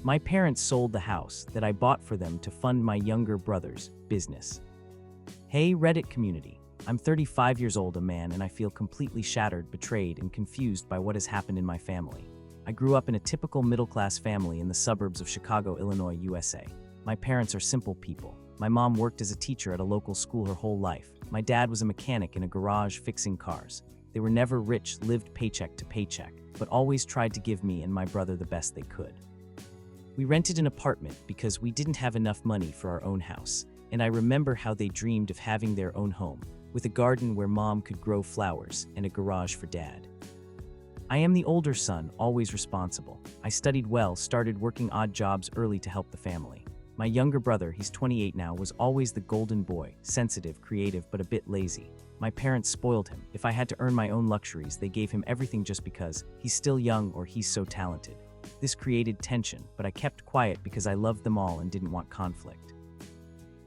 My parents sold the house that I bought for them to fund my younger brother's business. Hey Reddit community, I'm 35 years old, a man, and I feel completely shattered, betrayed, and confused by what has happened in my family. I grew up in a typical middle-class family in the suburbs of Chicago, Illinois, USA. My parents are simple people. My mom worked as a teacher at a local school her whole life. My dad was a mechanic in a garage fixing cars. They were never rich, lived paycheck to paycheck, but always tried to give me and my brother the best they could. We rented an apartment because we didn't have enough money for our own house, and I remember how they dreamed of having their own home, with a garden where mom could grow flowers and a garage for dad. I am the older son, always responsible. I studied well, started working odd jobs early to help the family. My younger brother, he's 28 now, was always the golden boy, sensitive, creative, but a bit lazy. My parents spoiled him. If I had to earn my own luxuries, they gave him everything just because he's still young or he's so talented. This created tension, but I kept quiet because I loved them all and didn't want conflict.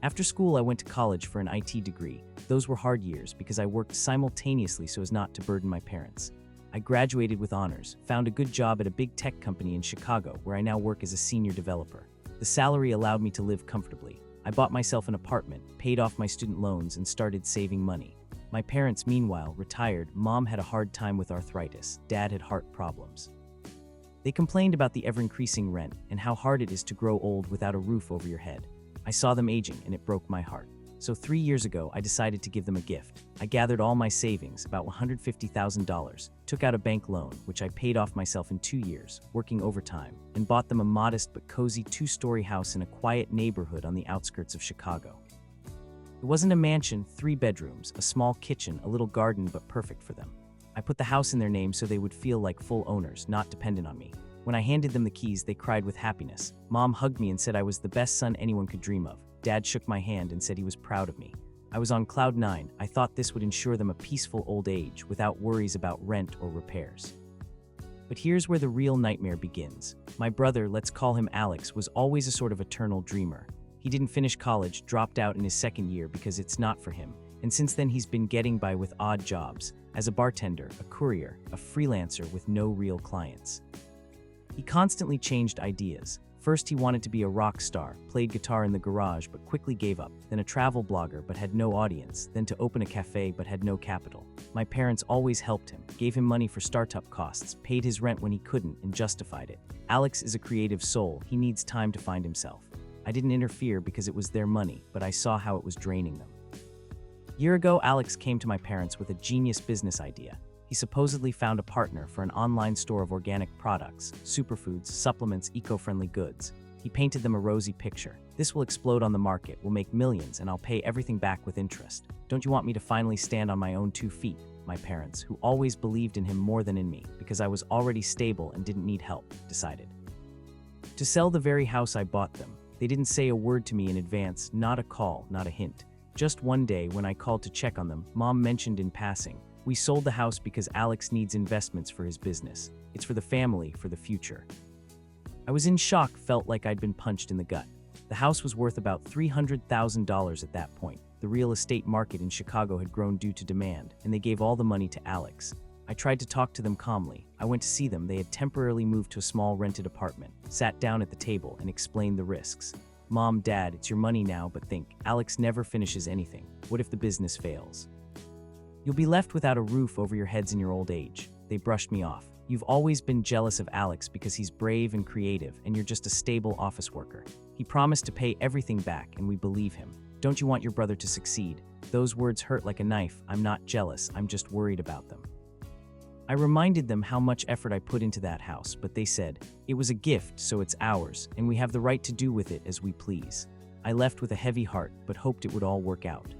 After school, I went to college for an IT degree. Those were hard years because I worked simultaneously so as not to burden my parents. I graduated with honors, found a good job at a big tech company in Chicago where I now work as a senior developer. The salary allowed me to live comfortably. I bought myself an apartment, paid off my student loans, and started saving money. My parents, meanwhile, retired. Mom had a hard time with arthritis. Dad had heart problems. They complained about the ever-increasing rent and how hard it is to grow old without a roof over your head. I saw them aging and it broke my heart. So 3 years ago, I decided to give them a gift. I gathered all my savings, about $150,000, took out a bank loan, which I paid off myself in 2 years, working overtime, and bought them a modest but cozy 2-story house in a quiet neighborhood on the outskirts of Chicago. It wasn't a mansion, 3 bedrooms, a small kitchen, a little garden, but perfect for them. I put the house in their name so they would feel like full owners, not dependent on me. When I handed them the keys, they cried with happiness. Mom hugged me and said I was the best son anyone could dream of. Dad shook my hand and said he was proud of me. I was on cloud 9. I thought this would ensure them a peaceful old age without worries about rent or repairs. But here's where the real nightmare begins. My brother, let's call him Alex, was always a sort of eternal dreamer. He didn't finish college, dropped out in his second year because it's not for him, and since then he's been getting by with odd jobs, as a bartender, a courier, a freelancer with no real clients. He constantly changed ideas. First he wanted to be a rock star, played guitar in the garage but quickly gave up, then a travel blogger but had no audience, then to open a cafe but had no capital. My parents always helped him, gave him money for startup costs, paid his rent when he couldn't, and justified it. Alex is a creative soul, he needs time to find himself. I didn't interfere because it was their money, but I saw how it was draining them. A year ago, Alex came to my parents with a genius business idea. He supposedly found a partner for an online store of organic products, superfoods, supplements, eco-friendly goods. He painted them a rosy picture. This will explode on the market, will make millions, and I'll pay everything back with interest. Don't you want me to finally stand on my own 2 feet? My parents, who always believed in him more than in me, because I was already stable and didn't need help, decided to sell the very house I bought them. They didn't say a word to me in advance, not a call, not a hint. Just one day, when I called to check on them, Mom mentioned in passing, "We sold the house because Alex needs investments for his business. It's for the family, for the future." I was in shock, felt like I'd been punched in the gut. The house was worth about $300,000 at that point. The real estate market in Chicago had grown due to demand, and they gave all the money to Alex. I tried to talk to them calmly. I went to see them. They had temporarily moved to a small rented apartment, sat down at the table, and explained the risks. "Mom, Dad, it's your money now, but think, Alex never finishes anything. What if the business fails? You'll be left without a roof over your heads in your old age." They brushed me off. "You've always been jealous of Alex because he's brave and creative, and you're just a stable office worker. He promised to pay everything back, and we believe him. Don't you want your brother to succeed?" Those words hurt like a knife. I'm not jealous, I'm just worried about them. I reminded them how much effort I put into that house, but they said, "It was a gift, so it's ours, and we have the right to do with it as we please." I left with a heavy heart, but hoped it would all work out.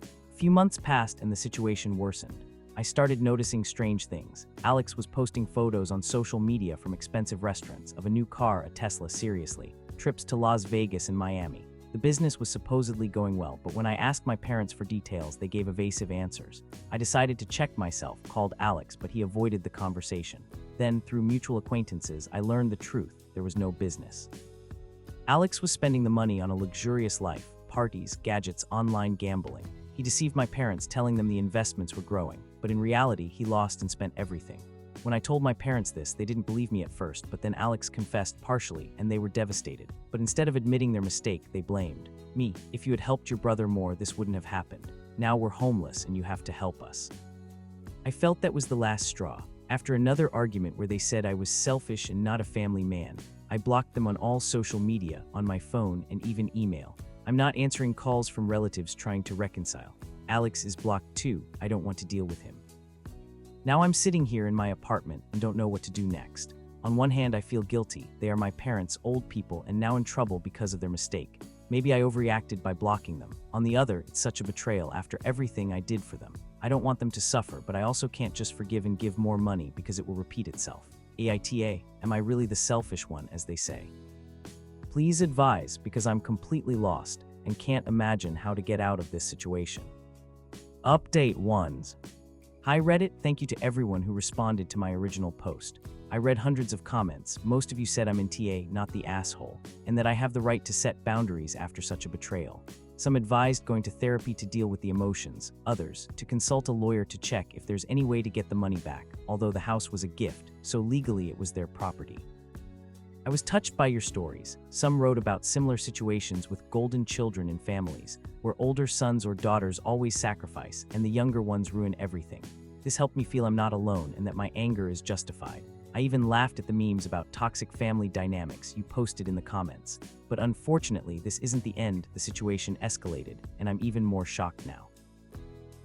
A few months passed and the situation worsened. I started noticing strange things. Alex was posting photos on social media from expensive restaurants, of a new car, a Tesla, seriously, trips to Las Vegas and Miami. The business was supposedly going well, but when I asked my parents for details, they gave evasive answers. I decided to check myself, called Alex, but he avoided the conversation. Then, through mutual acquaintances, I learned the truth. There was no business. Alex was spending the money on a luxurious life, parties, gadgets, online gambling. He deceived my parents, telling them the investments were growing, but in reality, he lost and spent everything. When I told my parents this, they didn't believe me at first, but then Alex confessed partially, and they were devastated. But instead of admitting their mistake, they blamed me. If you had helped your brother more, this wouldn't have happened. Now we're homeless and you have to help us. I felt that was the last straw. After another argument where they said I was selfish and not a family man, I blocked them on all social media, on my phone, and even email. I'm not answering calls from relatives trying to reconcile. Alex is blocked too. I don't want to deal with him. Now I'm sitting here in my apartment and don't know what to do next. On one hand, I feel guilty. They are my parents, old people, and now in trouble because of their mistake. Maybe I overreacted by blocking them. On the other, it's such a betrayal after everything I did for them. I don't want them to suffer, but I also can't just forgive and give more money because it will repeat itself. AITA, am I really the selfish one, as they say? Please advise, because I'm completely lost and can't imagine how to get out of this situation. Update 1. Hi Reddit, thank you to everyone who responded to my original post. I read hundreds of comments. Most of you said I'm in TA, not the asshole, and that I have the right to set boundaries after such a betrayal. Some advised going to therapy to deal with the emotions, others to consult a lawyer to check if there's any way to get the money back, although the house was a gift, so legally it was their property. I was touched by your stories. Some wrote about similar situations with golden children in families, where older sons or daughters always sacrifice and the younger ones ruin everything. This helped me feel I'm not alone and that my anger is justified. I even laughed at the memes about toxic family dynamics you posted in the comments. But unfortunately, this isn't the end. The situation escalated, and I'm even more shocked now.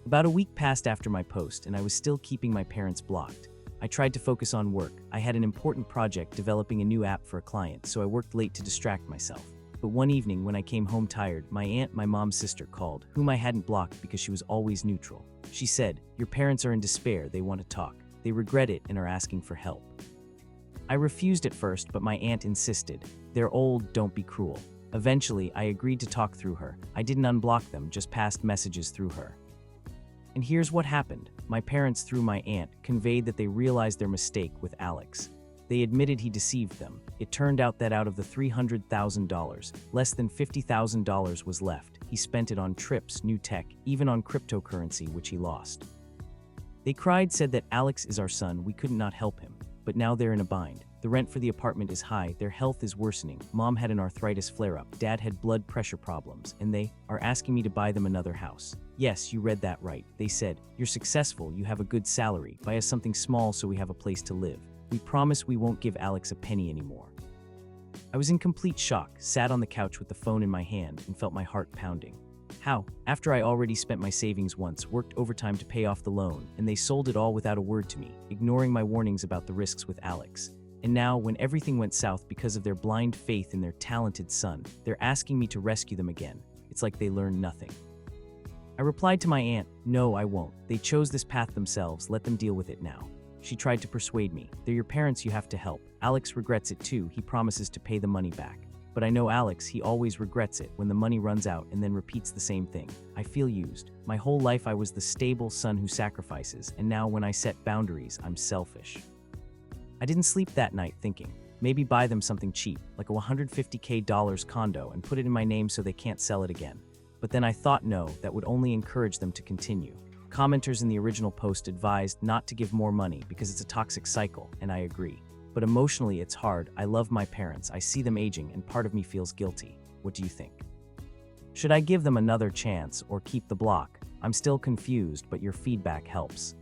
About a week passed after my post, and I was still keeping my parents blocked. I tried to focus on work. I had an important project developing a new app for a client, so I worked late to distract myself. But one evening, when I came home tired, my aunt, my mom's sister, called, whom I hadn't blocked because she was always neutral. She said, "Your parents are in despair, they want to talk. They regret it and are asking for help." I refused at first, but my aunt insisted. "They're old, don't be cruel." Eventually, I agreed to talk through her. I didn't unblock them, just passed messages through her. And here's what happened. My parents, through my aunt, conveyed that they realized their mistake with Alex. They admitted he deceived them. It turned out that out of the $300,000, less than $50,000 was left. He spent it on trips, new tech, even on cryptocurrency, which he lost. They cried, said that Alex is our son, we could not help him. But now they're in a bind. The rent for the apartment is high, their health is worsening. Mom had an arthritis flare-up, Dad had blood pressure problems, and they are asking me to buy them another house. Yes, you read that right. They said, "You're successful, you have a good salary, buy us something small so we have a place to live. We promise we won't give Alex a penny anymore." I was in complete shock, sat on the couch with the phone in my hand, and felt my heart pounding. How? After I already spent my savings once, worked overtime to pay off the loan, and they sold it all without a word to me, ignoring my warnings about the risks with Alex. And now, when everything went south because of their blind faith in their talented son, they're asking me to rescue them again. It's like they learned nothing. I replied to my aunt, "No, I won't. They chose this path themselves, let them deal with it now." She tried to persuade me. "They're your parents, you have to help. Alex regrets it too, he promises to pay the money back." But I know Alex, he always regrets it when the money runs out and then repeats the same thing. I feel used. My whole life I was the stable son who sacrifices, and now when I set boundaries, I'm selfish. I didn't sleep that night thinking, maybe buy them something cheap, like a $150K condo, and put it in my name so they can't sell it again. But then I thought no, that would only encourage them to continue. Commenters in the original post advised not to give more money because it's a toxic cycle, and I agree. But emotionally it's hard. I love my parents, I see them aging, and part of me feels guilty. What do you think? Should I give them another chance or keep the block? I'm still confused, but your feedback helps.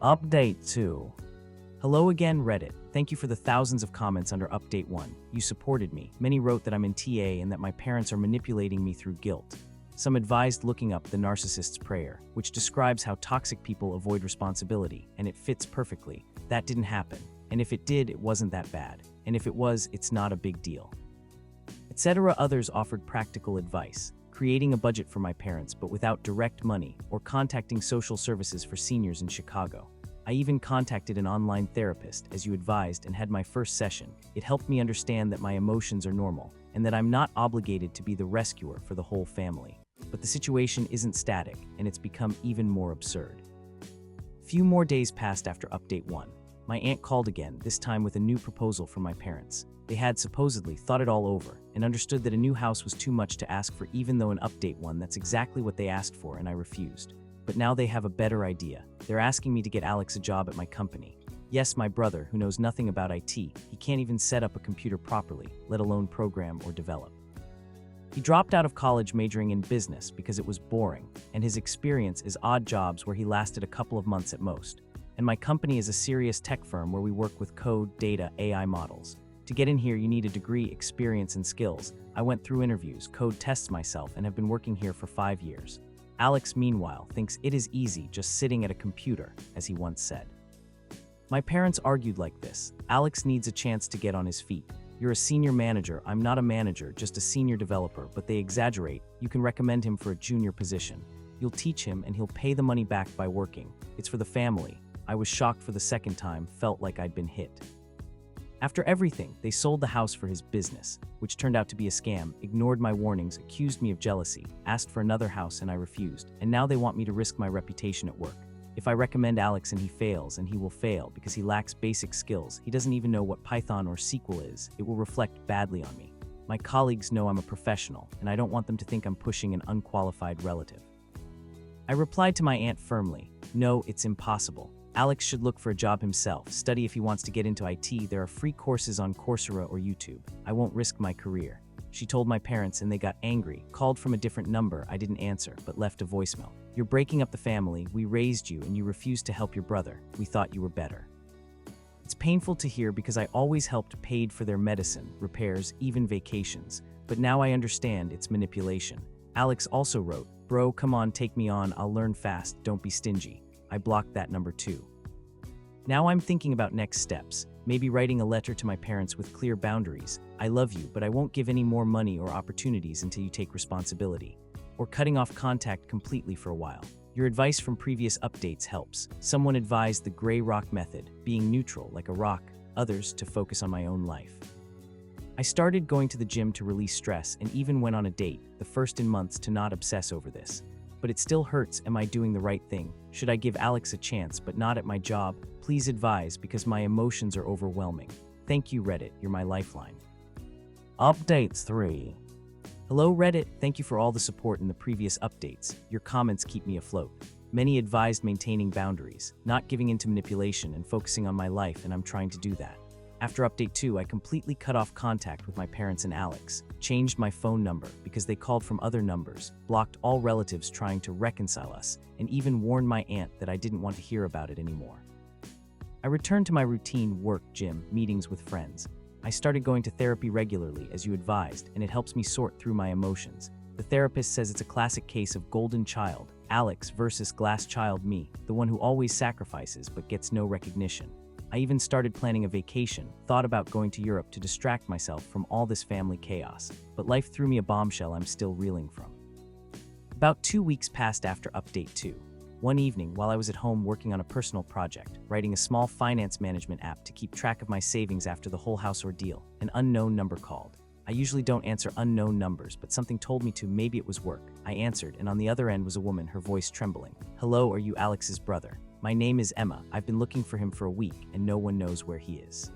Update 2. Hello again, Reddit. Thank you for the thousands of comments under Update 1. You supported me. Many wrote that I'm in TA and that my parents are manipulating me through guilt. Some advised looking up the narcissist's prayer, which describes how toxic people avoid responsibility, and it fits perfectly. That didn't happen. And if it did, it wasn't that bad. And if it was, it's not a big deal. Etc. Others offered practical advice, creating a budget for my parents but without direct money, or contacting social services for seniors in Chicago. I even contacted an online therapist, as you advised, and had my first session. It helped me understand that my emotions are normal, and that I'm not obligated to be the rescuer for the whole family. But the situation isn't static, and it's become even more absurd. Few more days passed after Update 1. My aunt called again, this time with a new proposal from my parents. They had supposedly thought it all over and understood that a new house was too much to ask for, even though in Update 1 that's exactly what they asked for, and I refused. But now they have a better idea. They're asking me to get Alex a job at my company. Yes, my brother, who knows nothing about IT, he can't even set up a computer properly, let alone program or develop. He dropped out of college majoring in business because it was boring, and his experience is odd jobs where he lasted a couple of months at most. And my company is a serious tech firm where we work with code, data, AI models. To get in here, you need a degree, experience, and skills. I went through interviews, code tests myself, and have been working here for 5 years. Alex, meanwhile, thinks it is easy just sitting at a computer, as he once said. My parents argued like this. Alex needs a chance to get on his feet. You're a senior manager. I'm not a manager, just a senior developer, but they exaggerate. You can recommend him for a junior position. You'll teach him and he'll pay the money back by working. It's for the family. I was shocked for the second time, felt like I'd been hit. After everything, they sold the house for his business, which turned out to be a scam, ignored my warnings, accused me of jealousy, asked for another house and I refused, and now they want me to risk my reputation at work. If I recommend Alex and he fails, and he will fail because he lacks basic skills, he doesn't even know what Python or SQL is, it will reflect badly on me. My colleagues know I'm a professional, and I don't want them to think I'm pushing an unqualified relative. I replied to my aunt firmly, no, it's impossible. Alex should look for a job himself, study if he wants to get into IT. There are free courses on Coursera or YouTube. I won't risk my career. She told my parents and they got angry, called from a different number. I didn't answer, but left a voicemail. You're breaking up the family. We raised you and you refused to help your brother. We thought you were better. It's painful to hear because I always helped, paid for their medicine, repairs, even vacations. But now I understand it's manipulation. Alex also wrote, bro, come on, take me on. I'll learn fast. Don't be stingy. I blocked that number too. Now I'm thinking about next steps. Maybe writing a letter to my parents with clear boundaries. I love you, but I won't give any more money or opportunities until you take responsibility. Or cutting off contact completely for a while. Your advice from previous updates helps. Someone advised the gray rock method, being neutral like a rock, others to focus on my own life. I started going to the gym to release stress and even went on a date, the first in months, to not obsess over this. But it still hurts. Am I doing the right thing? Should I give Alex a chance, but not at my job? Please advise because my emotions are overwhelming. Thank you, Reddit. You're my lifeline. Updates 3. Hello, Reddit. Thank you for all the support in the previous updates. Your comments keep me afloat. Many advised maintaining boundaries, not giving into manipulation and focusing on my life, and I'm trying to do that. After update 2, I completely cut off contact with my parents and Alex, changed my phone number because they called from other numbers, blocked all relatives trying to reconcile us, and even warned my aunt that I didn't want to hear about it anymore. I returned to my routine work, gym, meetings with friends. I started going to therapy regularly, as you advised, and it helps me sort through my emotions. The therapist says it's a classic case of golden child, Alex versus glass child me, the one who always sacrifices but gets no recognition. I even started planning a vacation, thought about going to Europe to distract myself from all this family chaos, but life threw me a bombshell I'm still reeling from. About 2 weeks passed after update 2. One evening, while I was at home working on a personal project, writing a small finance management app to keep track of my savings after the whole house ordeal, an unknown number called. I usually don't answer unknown numbers, but something told me to. Maybe it was work. I answered, and on the other end was a woman, her voice trembling. Hello, are you Alex's brother? My name is Emma. I've been looking for him for a week, and no one knows where he is.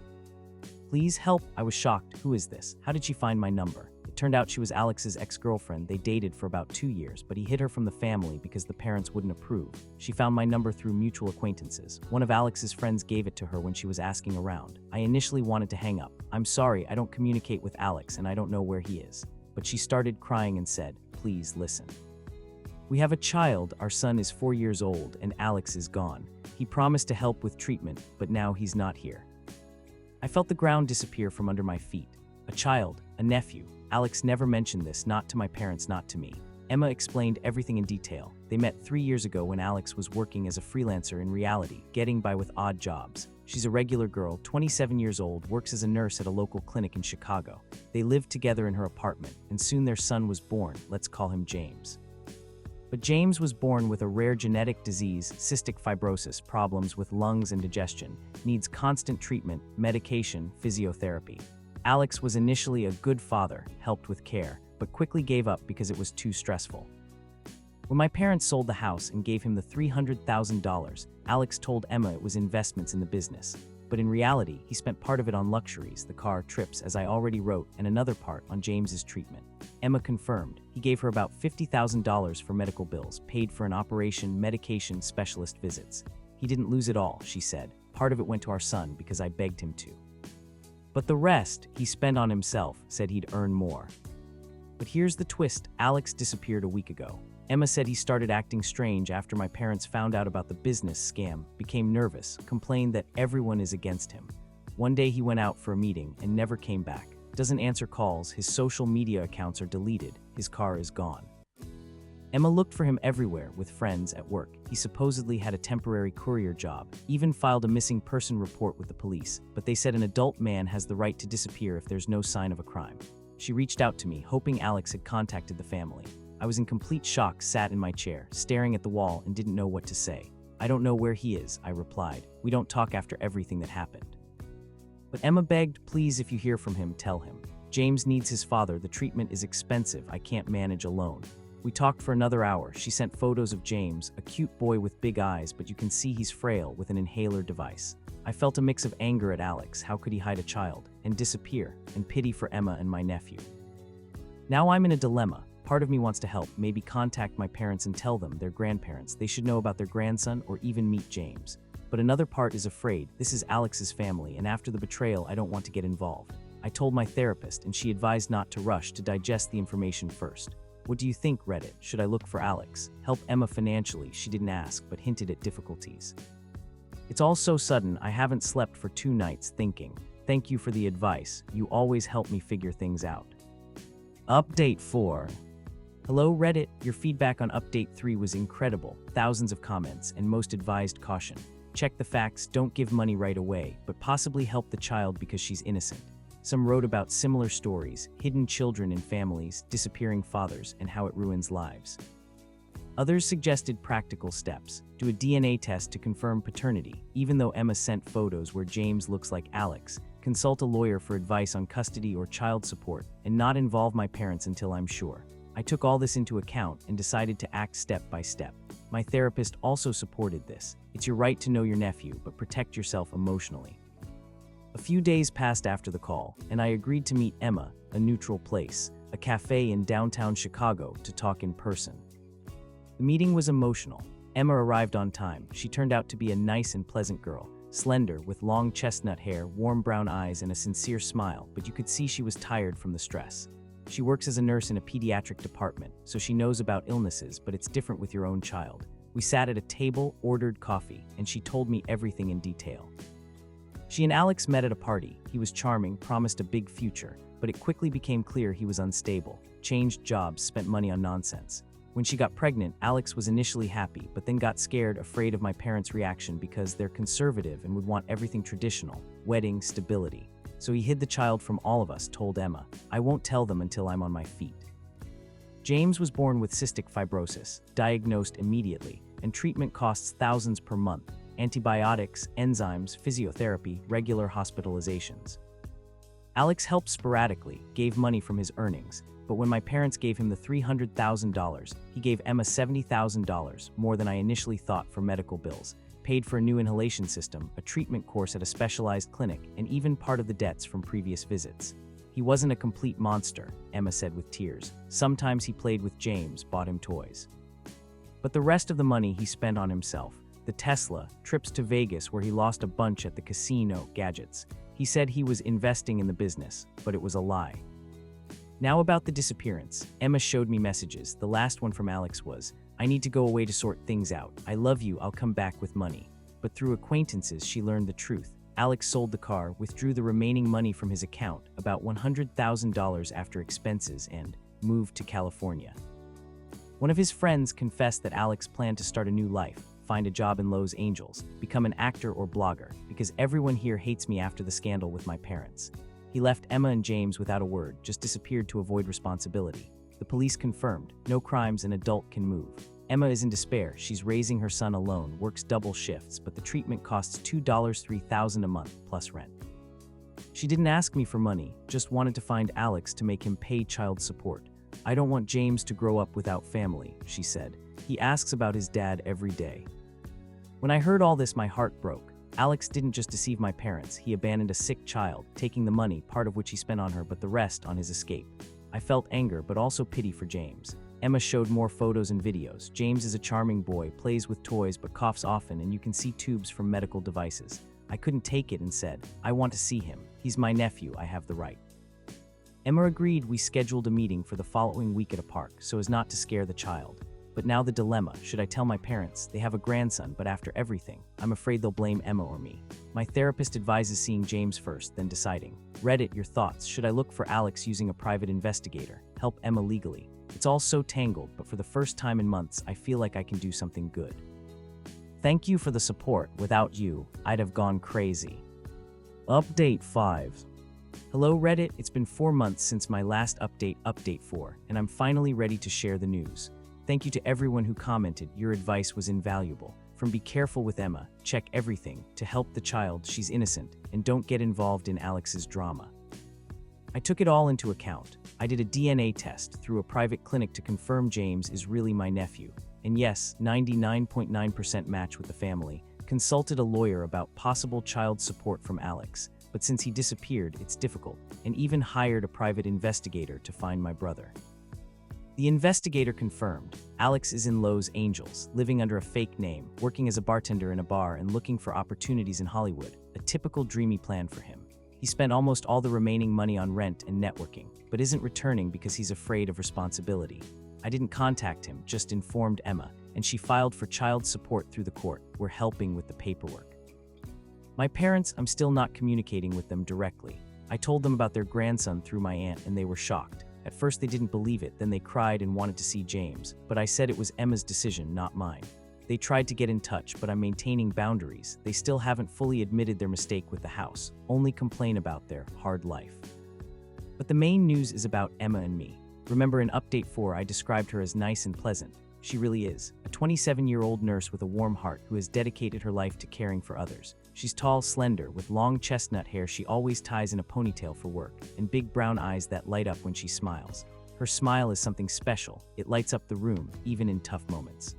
Please help. I was shocked. Who is this? How did she find my number? It turned out she was Alex's ex-girlfriend. They dated for about 2 years, but he hid her from the family because the parents wouldn't approve. She found my number through mutual acquaintances. One of Alex's friends gave it to her when she was asking around. I initially wanted to hang up. I'm sorry, I don't communicate with Alex and I don't know where he is. But she started crying and said, please listen. We have a child. Our son is 4 years old and Alex is gone. He promised to help with treatment, but now he's not here. I felt the ground disappear from under my feet. A child, a nephew. Alex never mentioned this, not to my parents, not to me. Emma explained everything in detail. They met 3 years ago when Alex was working as a freelancer in reality, getting by with odd jobs. She's a regular girl, 27 years old, works as a nurse at a local clinic in Chicago. They lived together in her apartment, and soon their son was born. Let's call him James. But James was born with a rare genetic disease, cystic fibrosis, problems with lungs and digestion, needs constant treatment, medication, physiotherapy. Alex was initially a good father, helped with care, but quickly gave up because it was too stressful. When my parents sold the house and gave him the $300,000, Alex told Emma it was investments in the business. But in reality, he spent part of it on luxuries, the car, trips, as I already wrote, and another part on James's treatment. Emma confirmed. He gave her about $50,000 for medical bills, paid for an operation, medication, specialist visits. He didn't lose it all, she said. Part part of it went to our son because I begged him to. But the rest, he spent on himself, said he'd earn more. But here's the twist, Alex disappeared a week ago. Emma said he started acting strange after my parents found out about the business scam, became nervous, complained that everyone is against him. One day he went out for a meeting and never came back. Doesn't answer calls, his social media accounts are deleted, his car is gone. Emma looked for him everywhere, with friends, at work. He supposedly had a temporary courier job, even filed a missing person report with the police, but they said an adult man has the right to disappear if there's no sign of a crime. She reached out to me, hoping Alex had contacted the family. I was in complete shock, sat in my chair, staring at the wall and didn't know what to say. I don't know where he is, I replied. We don't talk after everything that happened. But Emma begged, please, if you hear from him, tell him. James needs his father, the treatment is expensive, I can't manage alone. We talked for another hour. She sent photos of James, a cute boy with big eyes, but you can see he's frail with an inhaler device. I felt a mix of anger at Alex, how could he hide a child, and disappear, and pity for Emma and my nephew. Now I'm in a dilemma. Part of me wants to help, maybe contact my parents and tell them, their grandparents, they should know about their grandson or even meet James. But another part is afraid, this is Alex's family, and after the betrayal I don't want to get involved. I told my therapist and she advised not to rush, to digest the information first. What do you think, Reddit? Should I look for Alex? Help Emma financially? She didn't ask, but hinted at difficulties. It's all so sudden, I haven't slept for 2 nights thinking. Thank you for the advice, you always help me figure things out. Update 4. Hello Reddit, your feedback on Update 3 was incredible, thousands of comments, and most advised caution. Check the facts, don't give money right away, but possibly help the child because she's innocent. Some wrote about similar stories, hidden children in families, disappearing fathers, and how it ruins lives. Others suggested practical steps. Do a DNA test to confirm paternity, even though Emma sent photos where James looks like Alex. Consult a lawyer for advice on custody or child support, and not involve my parents until I'm sure. I took all this into account and decided to act step by step. My therapist also supported this. It's your right to know your nephew, but protect yourself emotionally. A few days passed after the call, and I agreed to meet Emma, a neutral place, a cafe in downtown Chicago, to talk in person. The meeting was emotional. Emma arrived on time. She turned out to be a nice and pleasant girl, slender, with long chestnut hair, warm brown eyes, and a sincere smile, but you could see she was tired from the stress. She works as a nurse in a pediatric department, so she knows about illnesses, but it's different with your own child. We sat at a table, ordered coffee, and she told me everything in detail. She and Alex met at a party. He was charming, promised a big future, but it quickly became clear he was unstable, changed jobs, spent money on nonsense. When she got pregnant, Alex was initially happy, but then got scared, afraid of my parents' reaction because they're conservative and would want everything traditional, wedding, stability. So he hid the child from all of us, told Emma. I won't tell them until I'm on my feet. James was born with cystic fibrosis, diagnosed immediately, and treatment costs thousands per month. Antibiotics, enzymes, physiotherapy, regular hospitalizations. Alex helped sporadically, gave money from his earnings, but when my parents gave him the $300,000, he gave Emma $70,000, more than I initially thought, for medical bills, paid for a new inhalation system, a treatment course at a specialized clinic, and even part of the debts from previous visits. He wasn't a complete monster, Emma said with tears. Sometimes he played with James, bought him toys. But the rest of the money he spent on himself. The Tesla, trips to Vegas where he lost a bunch at the casino, gadgets. He said he was investing in the business, but it was a lie. Now about the disappearance. Emma showed me messages. The last one from Alex was, I need to go away to sort things out. I love you, I'll come back with money. But through acquaintances, she learned the truth. Alex sold the car, withdrew the remaining money from his account, about $100,000 after expenses, and moved to California. One of his friends confessed that Alex planned to start a new life, find a job in Los Angeles, become an actor or blogger, because everyone here hates me after the scandal with my parents. He left Emma and James without a word, just disappeared to avoid responsibility. The police confirmed, no crimes, an adult can move. Emma is in despair, she's raising her son alone, works double shifts, but the treatment costs $3,000 a month, plus rent. She didn't ask me for money, just wanted to find Alex to make him pay child support. I don't want James to grow up without family, she said. He asks about his dad every day. When I heard all this, my heart broke. Alex didn't just deceive my parents, he abandoned a sick child, taking the money, part of which he spent on her, but the rest on his escape. I felt anger, but also pity for James. Emma showed more photos and videos. James is a charming boy, plays with toys but coughs often, and you can see tubes from medical devices. I couldn't take it and said, I want to see him. He's my nephew, I have the right. Emma agreed. We scheduled a meeting for the following week at a park so as not to scare the child. But now the dilemma, should I tell my parents? They have a grandson, but after everything, I'm afraid they'll blame Emma or me. My therapist advises seeing James first, then deciding. Reddit, your thoughts. Should I look for Alex using a private investigator? Help Emma legally? It's all so tangled, but for the first time in months, I feel like I can do something good. Thank you for the support. Without you, I'd have gone crazy. Update 5. Hello Reddit, it's been 4 months since my last update, Update 4, and I'm finally ready to share the news. Thank you to everyone who commented. Your advice was invaluable. From be careful with Emma, check everything, to help the child, she's innocent, and don't get involved in Alex's drama. I took it all into account. I did a DNA test through a private clinic to confirm James is really my nephew. And yes, 99.9% match with the family. Consulted a lawyer about possible child support from Alex, but since he disappeared, it's difficult, and even hired a private investigator to find my brother. The investigator confirmed, Alex is in Los Angeles, living under a fake name, working as a bartender in a bar and looking for opportunities in Hollywood, a typical dreamy plan for him. He spent almost all the remaining money on rent and networking, but isn't returning because he's afraid of responsibility. I didn't contact him, just informed Emma, and she filed for child support through the court. We're helping with the paperwork. My parents, I'm still not communicating with them directly. I told them about their grandson through my aunt and they were shocked. At first they didn't believe it, then they cried and wanted to see James, but I said it was Emma's decision, not mine. They tried to get in touch, but I'm maintaining boundaries. They still haven't fully admitted their mistake with the house, only complain about their hard life. But the main news is about Emma and me. Remember in Update 4 I described her as nice and pleasant. She really is, a 27-year-old nurse with a warm heart who has dedicated her life to caring for others. She's tall, slender, with long chestnut hair she always ties in a ponytail for work, and big brown eyes that light up when she smiles. Her smile is something special. It lights up the room, even in tough moments.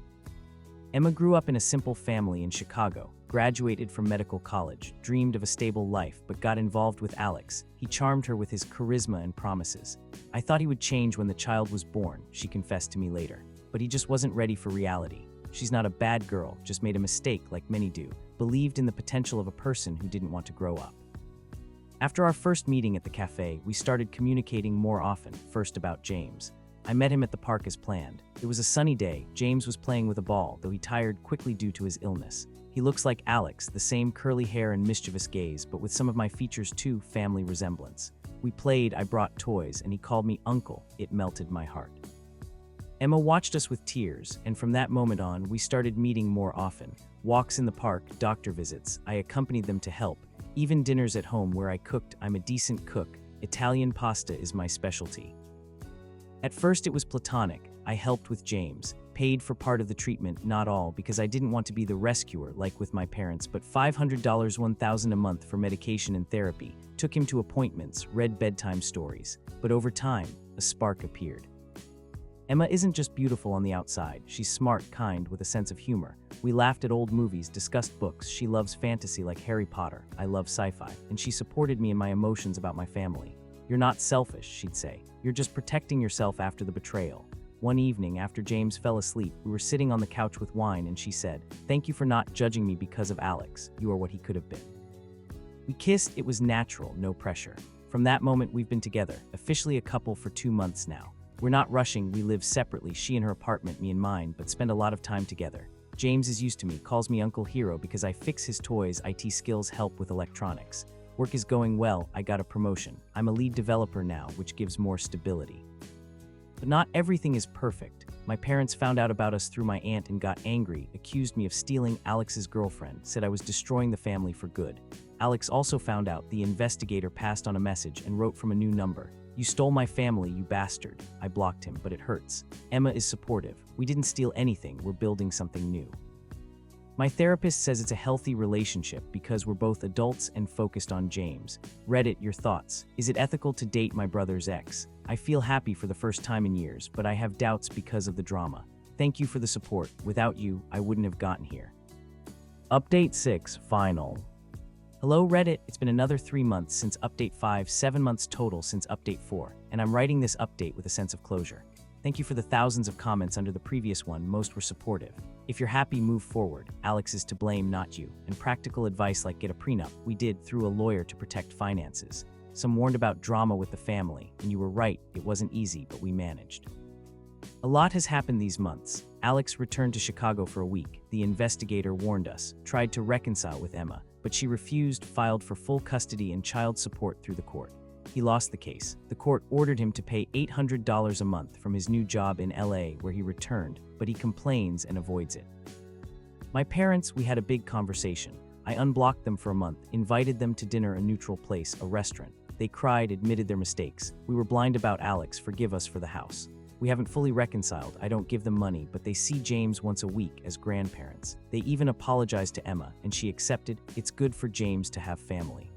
Emma grew up in a simple family in Chicago, graduated from medical college, dreamed of a stable life, but got involved with Alex. He charmed her with his charisma and promises. I thought he would change when the child was born, she confessed to me later. But he just wasn't ready for reality. She's not a bad girl, just made a mistake like many do, believed in the potential of a person who didn't want to grow up. After our first meeting at the cafe, we started communicating more often, first about James. I met him at the park as planned. It was a sunny day. James was playing with a ball, though he tired quickly due to his illness. He looks like Alex, the same curly hair and mischievous gaze, but with some of my features too, family resemblance. We played, I brought toys, and he called me uncle. It melted my heart. Emma watched us with tears, and from that moment on, we started meeting more often. Walks in the park, doctor visits, I accompanied them to help. Even dinners at home where I cooked. I'm a decent cook. Italian pasta is my specialty. At first it was platonic. I helped with James, paid for part of the treatment, not all, because I didn't want to be the rescuer like with my parents, but $500, $1,000 a month for medication and therapy, took him to appointments, read bedtime stories. But over time, a spark appeared. Emma isn't just beautiful on the outside, she's smart, kind, with a sense of humor. We laughed at old movies, discussed books. She loves fantasy like Harry Potter. I love sci-fi, and she supported me in my emotions about my family. You're not selfish, she'd say. You're just protecting yourself after the betrayal. One evening, after James fell asleep, we were sitting on the couch with wine and she said, "Thank you for not judging me because of Alex. You are what he could have been." We kissed. It was natural, no pressure. From that moment, we've been together, officially a couple for 2 months now. We're not rushing, we live separately, she in her apartment, me in mine, but spend a lot of time together. James is used to me, calls me Uncle Hero because I fix his toys, IT skills, help with electronics. Work is going well, I got a promotion. I'm a lead developer now, which gives more stability. But not everything is perfect. My parents found out about us through my aunt and got angry, accused me of stealing Alex's girlfriend, said I was destroying the family for good. Alex also found out. The investigator passed on a message and wrote from a new number. "You stole my family, you bastard." I blocked him, but it hurts. Emma is supportive. We didn't steal anything, we're building something new. My therapist says it's a healthy relationship because we're both adults and focused on James. Reddit, your thoughts. Is it ethical to date my brother's ex? I feel happy for the first time in years, but I have doubts because of the drama. Thank you for the support. Without you, I wouldn't have gotten here. Update 6, final. Hello Reddit, it's been another 3 months since Update 5, 7 months total since Update 4, and I'm writing this update with a sense of closure. Thank you for the thousands of comments under the previous one, most were supportive. If you're happy, move forward. Alex is to blame, not you. And practical advice like get a prenup, we did through a lawyer to protect finances. Some warned about drama with the family, and you were right, it wasn't easy, but we managed. A lot has happened these months. Alex returned to Chicago for a week. The investigator warned us, tried to reconcile with Emma, but she refused, filed for full custody and child support through the court. He lost the case. The court ordered him to pay $800 a month from his new job in LA, where he returned, but he complains and avoids it. My parents, we had a big conversation. I unblocked them for a month, invited them to dinner, a neutral place, a restaurant. They cried, admitted their mistakes. We were blind about Alex, forgive us for the house. We haven't fully reconciled. I don't give them money, but they see James once a week as grandparents. They even apologized to Emma, and she accepted. It's good for James to have family.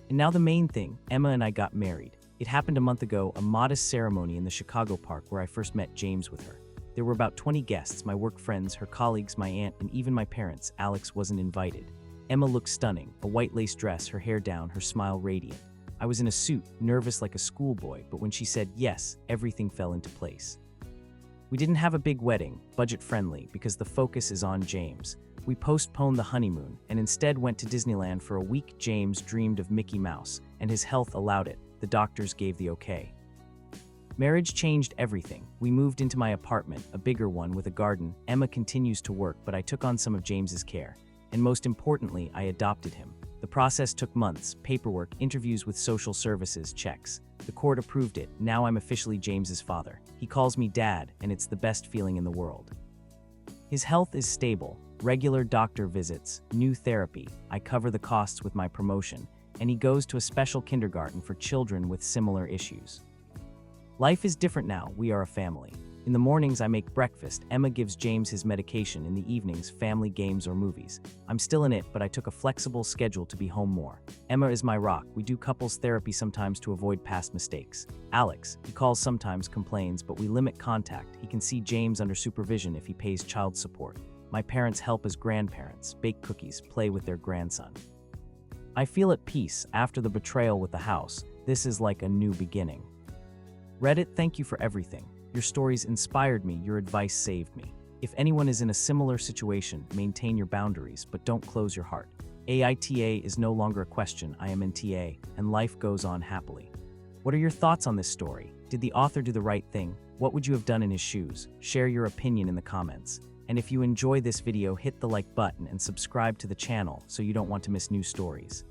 And now the main thing, Emma and I got married. It happened a month ago, a modest ceremony in the Chicago park where I first met James with her. There were about 20 guests, my work friends, her colleagues, my aunt, and even my parents. Alex wasn't invited. Emma looked stunning, a white lace dress, her hair down, her smile radiant. I was in a suit, nervous like a schoolboy, but when she said yes, everything fell into place. We didn't have a big wedding, budget-friendly, because the focus is on James. We postponed the honeymoon and instead went to Disneyland for a week. James dreamed of Mickey Mouse, and his health allowed it. The doctors gave the okay. Marriage changed everything. We moved into my apartment, a bigger one with a garden. Emma continues to work, but I took on some of James's care. And most importantly, I adopted him. The process took months, paperwork, interviews with social services, checks. The court approved it. Now I'm officially James's father. He calls me dad, and it's the best feeling in the world. His health is stable, regular doctor visits, new therapy. I cover the costs with my promotion, and he goes to a special kindergarten for children with similar issues. Life is different now. We are a family. In the mornings, I make breakfast. Emma gives James his medication. In the evenings, family games or movies. I'm still in it, but I took a flexible schedule to be home more. Emma is my rock. We do couples therapy sometimes to avoid past mistakes. Alex, he calls sometimes, complains, but we limit contact. He can see James under supervision if he pays child support. My parents help as grandparents, bake cookies, play with their grandson. I feel at peace after the betrayal with the house. This is like a new beginning. Reddit, thank you for everything. Your stories inspired me, your advice saved me. If anyone is in a similar situation, maintain your boundaries, but don't close your heart. AITA is no longer a question, I am in TA, and life goes on happily. What are your thoughts on this story? Did the author do the right thing? What would you have done in his shoes? Share your opinion in the comments. And if you enjoy this video, hit the like button and subscribe to the channel so you don't want to miss new stories.